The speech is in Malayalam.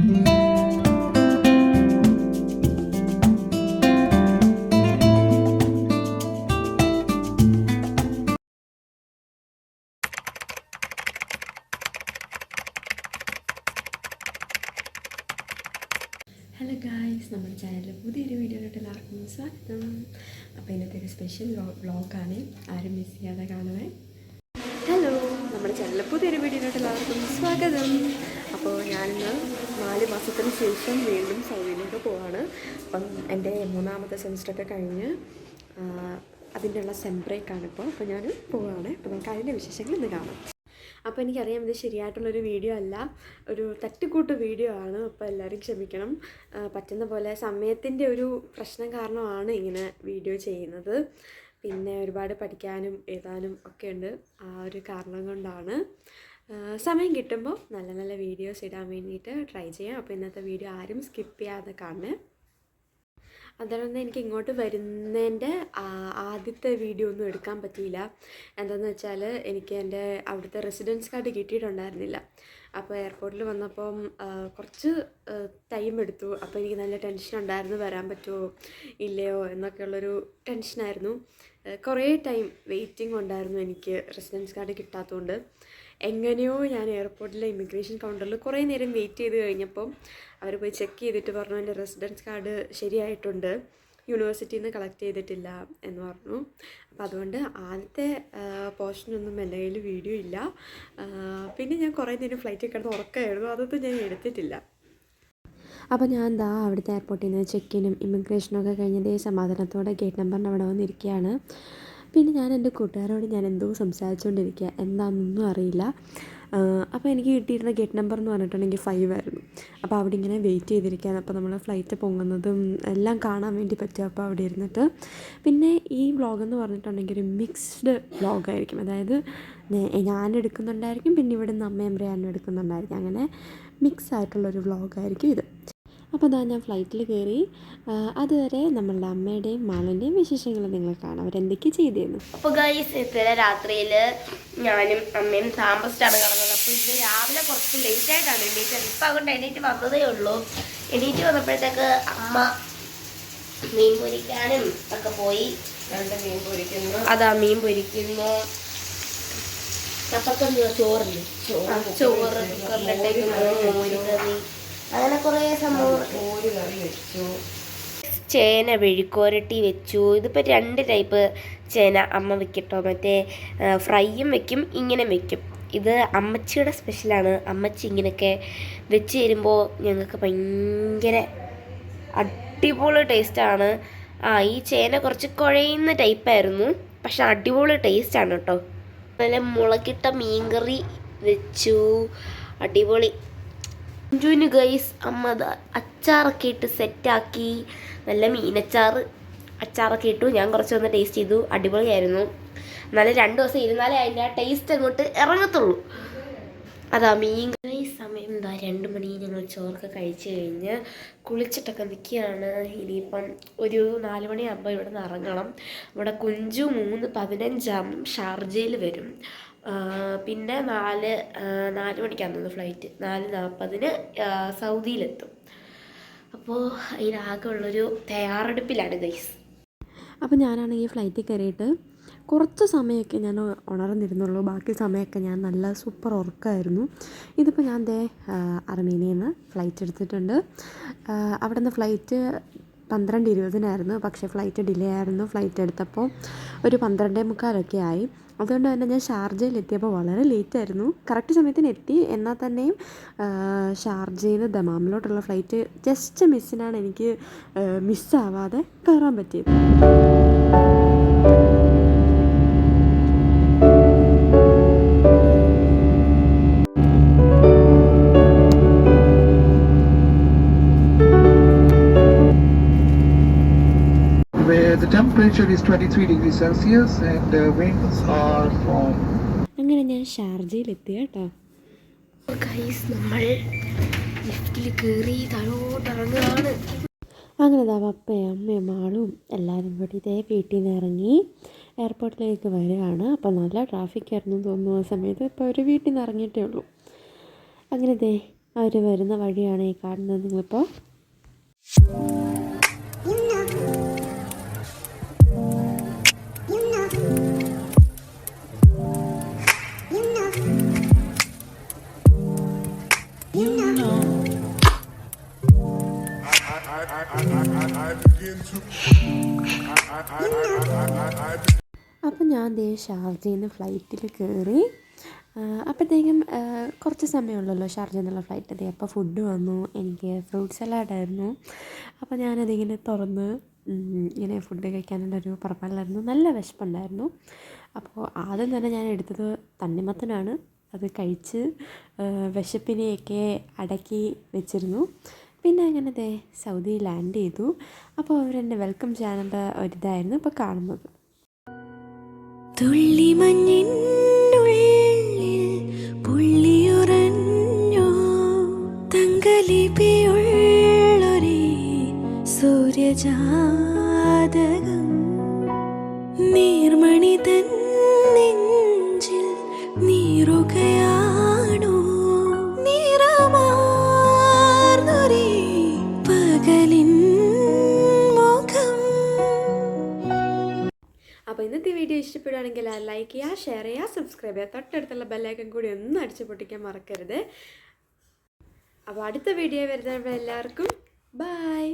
ഹലോ ഗായ്സ്, നമ്മുടെ ചാനലിൽ പുതിയൊരു വീഡിയോയിലോട്ട് എല്ലാവർക്കും സ്വാഗതം. അപ്പോൾ ഇന്നത്തെ ഒരു സ്പെഷ്യൽ വ്ളോഗാണ്, ആരും മിസ് ചെയ്യാതെ കാണുന്നത്. ഹലോ, നമ്മുടെ ചാനലിൽ പുതിയൊരു വീഡിയോയിലോട്ട് എല്ലാവർക്കും സ്വാഗതം. അപ്പോൾ ഞാനിന്ന് 4 മാസത്തിന് ശേഷം വീണ്ടും സൗദിയിലേക്ക് പോവാണ്. അപ്പം എൻ്റെ 3ാമത്തെ സെമിസ്റ്ററൊക്കെ കഴിഞ്ഞ് അതിൻ്റെ ഉള്ള സെം ബ്രേക്കാണ് അപ്പോൾ ഞാൻ പോവുകയാണ്. അപ്പോൾ നമുക്ക് അതിൻ്റെ വിശേഷങ്ങൾ ഇന്ന് കാണാം. അപ്പോൾ എനിക്കറിയാം ഇത് ശരിയായിട്ടുള്ളൊരു വീഡിയോ അല്ല, ഒരു തട്ടിക്കൂട്ട് വീഡിയോ ആണ്. അപ്പോൾ എല്ലാവരും ക്ഷമിക്കണം. പറ്റുന്ന പോലെ സമയത്തിൻ്റെ ഒരു പ്രശ്നം കാരണമാണ് ഇങ്ങനെ വീഡിയോ ചെയ്യുന്നത്. പിന്നെ ഒരുപാട് പഠിക്കാനും എഴുതാനും ഒക്കെ ഉണ്ട്. ആ ഒരു കാരണം കൊണ്ടാണ്. സമയം കിട്ടുമ്പോൾ നല്ല നല്ല വീഡിയോസ് ഇടാൻ വേണ്ടിയിട്ട് ട്രൈ ചെയ്യാം. അപ്പോൾ ഇന്നത്തെ വീഡിയോ ആരും സ്കിപ്പ് ചെയ്യാതെ കാണണേ. അതുകൊണ്ട് എനിക്ക് ഇങ്ങോട്ട് വരുന്നതിൻ്റെ ആദ്യത്തെ വീഡിയോ ഒന്നും എടുക്കാൻ പറ്റിയില്ല. എന്താണെന്ന് വെച്ചാൽ എനിക്ക് എൻ്റെ അവിടുത്തെ റെസിഡൻസ് കാർഡ് കിട്ടിയിട്ടുണ്ടായിരുന്നില്ല. അപ്പോൾ എയർപോർട്ടിൽ വന്നപ്പം കുറച്ച് ടൈം എടുത്തു. അപ്പോൾ എനിക്ക് നല്ല ടെൻഷൻ ഉണ്ടായിരുന്നു, വരാൻ പറ്റുമോ ഇല്ലയോ എന്നൊക്കെയുള്ളൊരു ടെൻഷനായിരുന്നു. കുറേ ടൈം വെയിറ്റിംഗ് ഉണ്ടായിരുന്നു എനിക്ക് റെസിഡൻസ് കാർഡ് കിട്ടാത്തതുകൊണ്ട്. എങ്ങനെയോ ഞാൻ എയർപോർട്ടിലെ ഇമിഗ്രേഷൻ കൗണ്ടറിൽ കുറേ നേരം വെയിറ്റ് ചെയ്ത് കഴിഞ്ഞപ്പം അവർ പോയി ചെക്ക് ചെയ്തിട്ട് പറഞ്ഞു എൻ്റെ റെസിഡൻസ് കാർഡ് ശരിയായിട്ടുണ്ട്, യൂണിവേഴ്സിറ്റിയിൽ നിന്ന് കളക്ട് ചെയ്തിട്ടില്ല എന്ന് പറഞ്ഞു. അപ്പോൾ അതുകൊണ്ട് ആദ്യത്തെ പോർഷനൊന്നും എൻ്റെ കയ്യിൽ വീഡിയോ ഇല്ല. പിന്നെ ഞാൻ കുറേ നേരം ഫ്ലൈറ്റിൽ കിടന്ന് ഉറക്കമായിരുന്നു, അതൊന്നും ഞാൻ എടുത്തിട്ടില്ല. അപ്പോൾ ഞാൻ എന്താ അവിടുത്തെ എയർപോർട്ടിൽ നിന്ന് ചെക്കിനും ഇമിഗ്രേഷനൊക്കെ കഴിഞ്ഞതേ സമാധാനത്തോടെ ഗേറ്റ് നമ്പറിൻ്റെ അവിടെ വന്നിരിക്കുകയാണ്. പിന്നെ ഞാൻ എൻ്റെ കൂട്ടുകാരോട് ഞാൻ എന്തോ സംസാരിച്ചുകൊണ്ടിരിക്കുക, എന്താണെന്നൊന്നും അറിയില്ല. അപ്പോൾ എനിക്ക് കിട്ടിയിരുന്ന ഗേറ്റ് നമ്പർ എന്ന് പറഞ്ഞിട്ടുണ്ടെങ്കിൽ 5 ആയിരുന്നു. അപ്പോൾ അവിടെ ഇങ്ങനെ വെയിറ്റ് ചെയ്തിരിക്കുകയാണ്. അപ്പോൾ നമ്മൾ ഫ്ലൈറ്റ് പൊങ്ങുന്നതും എല്ലാം കാണാൻ വേണ്ടി പറ്റും അപ്പോൾ അവിടെ ഇരുന്നിട്ട്. പിന്നെ ഈ വ്ളോഗെന്ന് പറഞ്ഞിട്ടുണ്ടെങ്കിൽ ഒരു മിക്സ്ഡ് വ്ളോഗായിരിക്കും. അതായത് ഞാൻ എടുക്കുന്നുണ്ടായിരിക്കും, പിന്നെ ഇവിടെ നിന്ന് അമ്മയും ബ്രയാനും എടുക്കുന്നുണ്ടായിരിക്കും. അങ്ങനെ മിക്സ് ആയിട്ടുള്ളൊരു വ്ളോഗായിരിക്കും ഇത്. അപ്പോൾ അതാ ഞാൻ ഫ്ലൈറ്റിൽ കയറി. അതുവരെ നമ്മളുടെ അമ്മയുടെയും മാളിൻ്റെയും വിശേഷങ്ങൾ നിങ്ങൾ കാണാം, അവരെന്തൊക്കെ ചെയ്തിരുന്നു. അപ്പോൾ ഗൈസ്, ഇന്നലെ രാത്രിയിൽ ഞാനും അമ്മയും താമസിച്ചാണ് കിടന്നത്. അപ്പോൾ ഇത് രാവിലെ കുറച്ച് ലേറ്റായിട്ടാണ് എണീറ്റത്. ഇപ്പം അതുകൊണ്ട് എണീറ്റ് വന്നതേ ഉള്ളൂ. എണീറ്റ് വന്നപ്പോഴത്തേക്ക് അമ്മ മീൻ പൊരിക്കാനും ഒക്കെ പോയി. മീൻ പൊരിക്കുന്നു, അതാ മീൻ പൊരിക്കുന്നു. അപ്പുറത്തൊന്നും ചോറില്ലേ, ചോറ് കുക്കറിലിട്ടേക്ക് മോര് കറി, അങ്ങനെ കുറേ സംഭവം. ചേന വെഴുക്കോരട്ടി വെച്ചു. ഇതിപ്പോൾ 2 ടൈപ്പ് ചേന അമ്മ വെക്കട്ടോ. മറ്റേ ഫ്രൈയും വെക്കും, ഇങ്ങനെ വെക്കും. ഇത് അമ്മച്ചിയുടെ സ്പെഷ്യലാണ്. അമ്മച്ചി ഇങ്ങനെയൊക്കെ വെച്ച് തരുമ്പോൾ ഞങ്ങൾക്ക് ഭയങ്കര അടിപൊളി ടേസ്റ്റാണ്. ഈ ചേന കുറച്ച് കുഴയുന്ന ടൈപ്പായിരുന്നു, പക്ഷെ അടിപൊളി ടേസ്റ്റാണ് കേട്ടോ. നല്ല മുളകിട്ട മീൻകറി വെച്ചു, അടിപൊളി. അഞ്ചുവിന് ഗൈസ് അമ്മ അച്ചാറൊക്കെ ഇട്ട് സെറ്റാക്കി, നല്ല അച്ചാറൊക്കെ ഇട്ടു. ഞാൻ കുറച്ച് വന്ന് ടേസ്റ്റ് ചെയ്തു, അടിപൊളിയായിരുന്നു. എന്നാലും 2 ദിവസം ഇരുന്നാലേ അതിൻ്റെ ആ ടേസ്റ്റ് അങ്ങോട്ട് ഇറങ്ങത്തുള്ളൂ. അതാ മീൻ കറി. സമയം 2 മണി. ഞങ്ങൾ ചോറൊക്കെ കഴിച്ച് കഴിഞ്ഞ് കുളിച്ചിട്ടൊക്കെ നിൽക്കുകയാണ്. ഇനിയിപ്പം ഒരു 4 മണിയാകുമ്പോൾ ഇവിടെ നിന്ന് ഇറങ്ങണം. ഇവിടെ കുഞ്ചു 3:15 ഷാർജയിൽ വരും. പിന്നെ 4 മണിക്കാണ് തോന്നുന്നു ഫ്ലൈറ്റ്. 4:40 സൗദിയിലെത്തും. അപ്പോൾ ഇതിനാകെ ഉള്ളൊരു തയ്യാറെടുപ്പിലാണ് ഗൈസ്. അപ്പോൾ ഞാനാണെങ്കിൽ ഫ്ലൈറ്റിൽ കയറിയിട്ട് കുറച്ച് സമയമൊക്കെ ഞാൻ ഉണർന്നിരുന്നുള്ളൂ. ബാക്കി സമയമൊക്കെ ഞാൻ നല്ല സൂപ്പർ ഉറക്കമായിരുന്നു. ഇതിപ്പോൾ ഞാൻ അർമേനിയയിൽ നിന്ന് ഫ്ലൈറ്റ് എടുത്തിട്ടുണ്ട്. അവിടെ നിന്ന് ഫ്ലൈറ്റ് 12:20 പക്ഷേ ഫ്ലൈറ്റ് ഡിലേ ആയിരുന്നു. ഫ്ലൈറ്റ് എടുത്തപ്പോൾ ഒരു 12:45 ആയി. അതുകൊണ്ട് തന്നെ ഞാൻ ഷാർജയിൽ എത്തിയപ്പോൾ വളരെ ലേറ്റായിരുന്നു. കറക്റ്റ് സമയത്തിന് എത്തി, എന്നാൽ തന്നെയും ഷാർജയിൽ നിന്ന് ദമാമിലോട്ടുള്ള ഫ്ലൈറ്റ് ജസ്റ്റ് മിസ്സിനാണ് എനിക്ക് മിസ്സാവാതെ കയറാൻ പറ്റിയത്. The temperature is 23 degrees Celsius and the winds are from. അങ്ങനെ ഞാൻ ഷാർജയിലെത്തി കേട്ടോ. ഗൈസ്, നമ്മൾ ലിഫ്റ്റിൽ കയറി താഴോട്ടിറങ്ങുകയാണ്. അങ്ങനെ പപ്പയും അമ്മയും മാളും എല്ലാവരും കൂടി ഇതേ വീട്ടിൽ നിന്ന് ഇറങ്ങി എയർപോർട്ടിലേക്ക് വരികയാണ്. അപ്പോൾ നല്ല ട്രാഫിക് ആയിരുന്നു തോന്നുന്നു ആ സമയത്ത്. ഇപ്പോൾ ഒരു വീട്ടിൽ നിന്ന് ഇറങ്ങിയിട്ടേ ഉള്ളൂ. അങ്ങനെ അവർ വരുന്ന വഴിയാണ് ഈ കാണുന്നത് നിങ്ങളിപ്പോൾ. അപ്പം ഞാൻ ദേ ഷാർജയിൽ നിന്ന് ഫ്ലൈറ്റിൽ കയറി. അപ്പോഴത്തേക്കും കുറച്ച് സമയമുള്ളല്ലോ ഷാർജയിൽ നിന്നുള്ള ഫ്ലൈറ്റ്. അതെ, അപ്പോൾ ഫുഡ് വന്നു. എനിക്ക് ഫ്രൂട്ട് സലാഡായിരുന്നു. അപ്പോൾ ഞാനതിങ്ങനെ തുറന്ന് ഇങ്ങനെ ഫുഡ് കഴിക്കാനുള്ളൊരു പുറപ്പാടിലായിരുന്നു. നല്ല വിശപ്പുണ്ടായിരുന്നു. അപ്പോൾ ആദ്യം തന്നെ ഞാൻ എടുത്തത് തണ്ണിമത്തനാണ്. അത് കഴിച്ച് വിശപ്പിനെയൊക്കെ അടക്കി വെച്ചിരുന്നു. പിന്നെ അങ്ങനെ ദേ സൗദി ലാൻഡ് ചെയ്തു. അപ്പോൾ അവരെന്നെ വെൽക്കം ചെയ്യാനുള്ള ഒരിതായിരുന്നു ഇപ്പോൾ കാണുന്നത്. തുള്ളിമഞ്ഞിനുള്ളിൽ പുള്ളിയുറഞ്ഞോ തങ്കലിപിയുള്ളൊരേ സൂര്യജാതകം നീർമണി തൻ നെഞ്ചിൽ നീറുകയാണോ നിറമാർന്നൊരേ പകലിൻ മുഖം. അപ്പോൾ ഇന്നത്തെ വീഡിയോ ഇഷ്ടപ്പെടുകയാണെങ്കിൽ ലൈക്ക് ചെയ്യുക, ഷെയർ ചെയ്യുക, സബ്സ്ക്രൈബ് ചെയ്യുക. തൊട്ടടുത്തുള്ള ബെല്ലൈക്കൺ കൂടി ഒന്ന് അടിച്ചു പൊട്ടിക്കാൻ മറക്കരുത്. അപ്പോൾ അടുത്ത വീഡിയോ വരുന്നവരെല്ലാവർക്കും ബൈ.